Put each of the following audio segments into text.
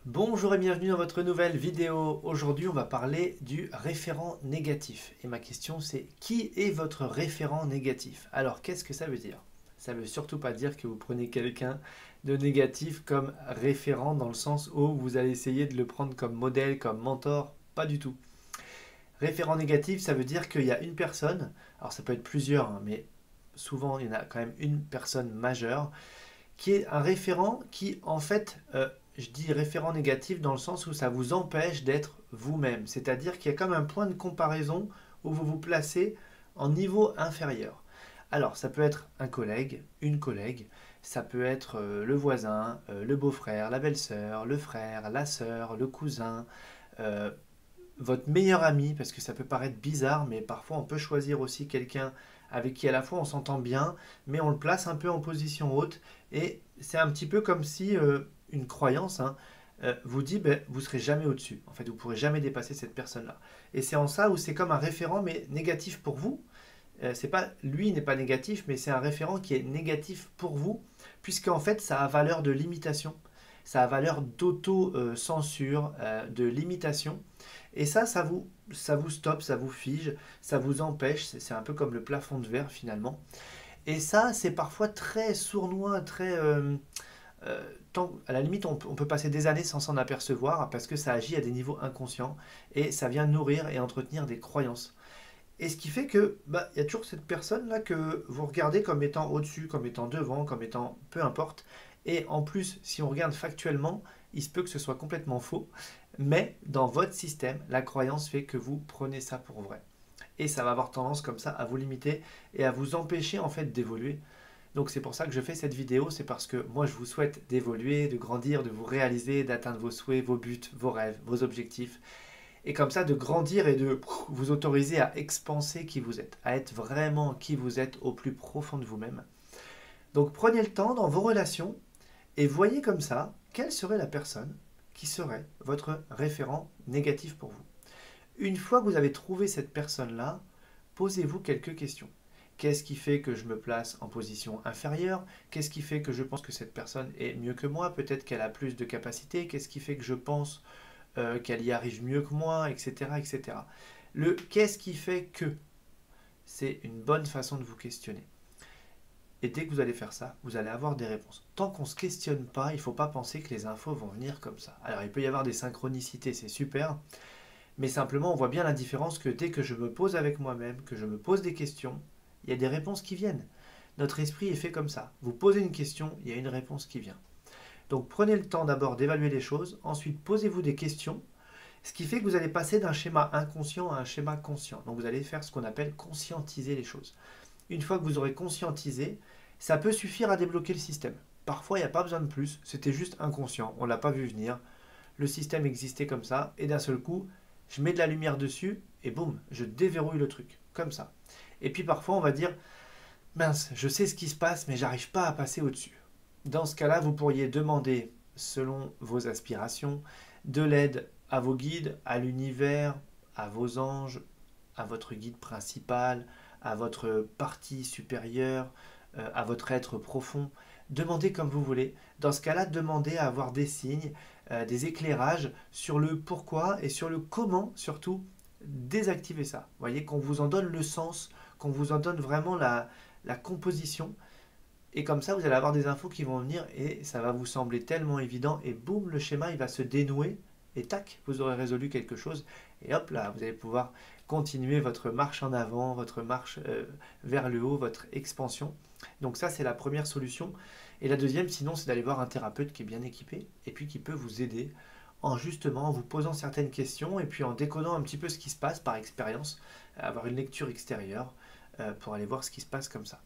Bonjour et bienvenue dans votre nouvelle vidéo. Aujourd'hui, on va parler du référent négatif. Et ma question, c'est qui est votre référent négatif? Alors, qu'est-ce que ça veut dire? Ça ne veut surtout pas dire que vous prenez quelqu'un de négatif comme référent dans le sens où vous allez essayer de le prendre comme modèle, comme mentor. Pas du tout. Référent négatif, ça veut dire qu'il y a une personne, alors ça peut être plusieurs, hein, mais souvent il y en a quand même une personne majeure qui est un référent qui, en fait, je dis référent négatif dans le sens où ça vous empêche d'être vous-même. C'est-à-dire qu'il y a comme un point de comparaison où vous vous placez en niveau inférieur. Alors, ça peut être un collègue, une collègue, ça peut être le voisin, le beau-frère, la belle-sœur, le frère, la sœur, le cousin, euh, votre meilleur ami, parce que ça peut paraître bizarre, mais parfois on peut choisir aussi quelqu'un avec qui à la fois on s'entend bien, mais on le place un peu en position haute, et c'est un petit peu comme si une croyance hein, vous dit ben, vous ne serez jamais au-dessus, en fait vous ne pourrez jamais dépasser cette personne-là. Et c'est en ça où c'est comme un référent, mais négatif pour vous. C'est pas lui n'est pas négatif, mais c'est un référent qui est négatif pour vous, puisqu'en fait ça a valeur de limitation, ça a valeur d'auto-censure, de limitation. Et ça vous stoppe, ça vous fige, ça vous empêche. C'est un peu comme le plafond de verre finalement. Et ça, c'est parfois très sournois, très. À la limite, on peut passer des années sans s'en apercevoir parce que ça agit à des niveaux inconscients et ça vient nourrir et entretenir des croyances. Et ce qui fait que bah, y a toujours cette personne-là que vous regardez comme étant au-dessus, comme étant devant, comme étant peu importe. Et en plus, si on regarde factuellement, il se peut que ce soit complètement faux. Mais dans votre système, la croyance fait que vous prenez ça pour vrai. Et ça va avoir tendance comme ça à vous limiter et à vous empêcher en fait d'évoluer. Donc c'est pour ça que je fais cette vidéo, c'est parce que moi je vous souhaite d'évoluer, de grandir, de vous réaliser, d'atteindre vos souhaits, vos buts, vos rêves, vos objectifs et comme ça de grandir et de vous autoriser à expanser qui vous êtes, à être vraiment qui vous êtes au plus profond de vous-même. Donc prenez le temps dans vos relations et voyez comme ça quelle serait la personne qui serait votre référent négatif pour vous. Une fois que vous avez trouvé cette personne-là, posez-vous quelques questions. Qu'est-ce qui fait que je me place en position inférieure? Qu'est-ce qui fait que je pense que cette personne est mieux que moi? Peut-être qu'elle a plus de capacités. Qu'est-ce qui fait que je pense qu'elle y arrive mieux que moi, etc., etc. Le qu'est-ce qui fait que, c'est une bonne façon de vous questionner. Et dès que vous allez faire ça, vous allez avoir des réponses. Tant qu'on ne se questionne pas, il ne faut pas penser que les infos vont venir comme ça. Alors il peut y avoir des synchronicités, c'est super, mais simplement on voit bien la différence que dès que je me pose avec moi-même, que je me pose des questions, il y a des réponses qui viennent. Notre esprit est fait comme ça. Vous posez une question, il y a une réponse qui vient. Donc prenez le temps d'abord d'évaluer les choses, ensuite posez-vous des questions. Ce qui fait que vous allez passer d'un schéma inconscient à un schéma conscient. Donc vous allez faire ce qu'on appelle conscientiser les choses. Une fois que vous aurez conscientisé, ça peut suffire à débloquer le système. Parfois, il n'y a pas besoin de plus, c'était juste inconscient, on ne l'a pas vu venir. Le système existait comme ça, et d'un seul coup, je mets de la lumière dessus, et boum, je déverrouille le truc, comme ça. Et puis parfois, on va dire, mince, je sais ce qui se passe, mais j'arrive pas à passer au-dessus. Dans ce cas-là, vous pourriez demander, selon vos aspirations, de l'aide à vos guides, à l'univers, à vos anges, à votre guide principal, à votre partie supérieure, à votre être profond. Demandez comme vous voulez. Dans ce cas-là, demandez à avoir des signes, des éclairages sur le pourquoi et sur le comment, surtout, désactiver ça. Vous voyez, qu'on vous en donne le sens, qu'on vous en donne vraiment la composition. Et comme ça, vous allez avoir des infos qui vont venir et ça va vous sembler tellement évident. Et boum, le schéma, il va se dénouer. Et tac, vous aurez résolu quelque chose. Et hop là, vous allez pouvoir continuer votre marche en avant, votre marche vers le haut, votre expansion. Donc ça, c'est la première solution. Et la deuxième, sinon, c'est d'aller voir un thérapeute qui est bien équipé et puis qui peut vous aider en justement en vous posant certaines questions et puis en décodant un petit peu ce qui se passe par expérience, avoir une lecture extérieure pour aller voir ce qui se passe comme ça.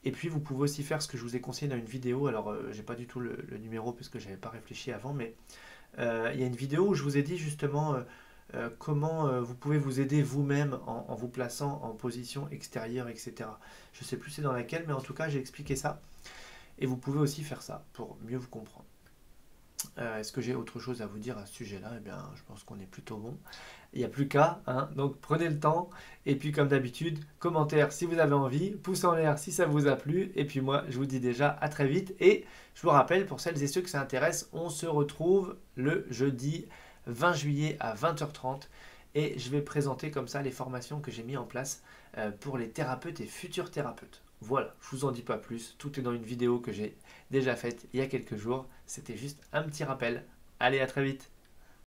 Et puis vous pouvez aussi faire ce que je vous ai conseillé dans une vidéo. Alors j'ai pas du tout le numéro parce que j'avais pas réfléchi avant, mais il y a une vidéo où je vous ai dit justement comment vous pouvez vous aider vous-même en vous plaçant en position extérieure, etc. Je sais plus c'est dans laquelle, mais en tout cas j'ai expliqué ça. Et vous pouvez aussi faire ça pour mieux vous comprendre. Est-ce que j'ai autre chose à vous dire à ce sujet-là? Eh bien, je pense qu'on est plutôt bon. Il n'y a plus qu'à, hein. Donc prenez le temps. Et puis comme d'habitude, commentaire si vous avez envie, pouce en l'air si ça vous a plu. Et puis moi, je vous dis déjà à très vite. Et je vous rappelle, pour celles et ceux que ça intéresse, on se retrouve le jeudi 20 juillet à 20h30. Et je vais présenter comme ça les formations que j'ai mis en place pour les thérapeutes et futurs thérapeutes. Voilà, je vous en dis pas plus. Tout est dans une vidéo que j'ai déjà faite il y a quelques jours. C'était juste un petit rappel. Allez, à très vite.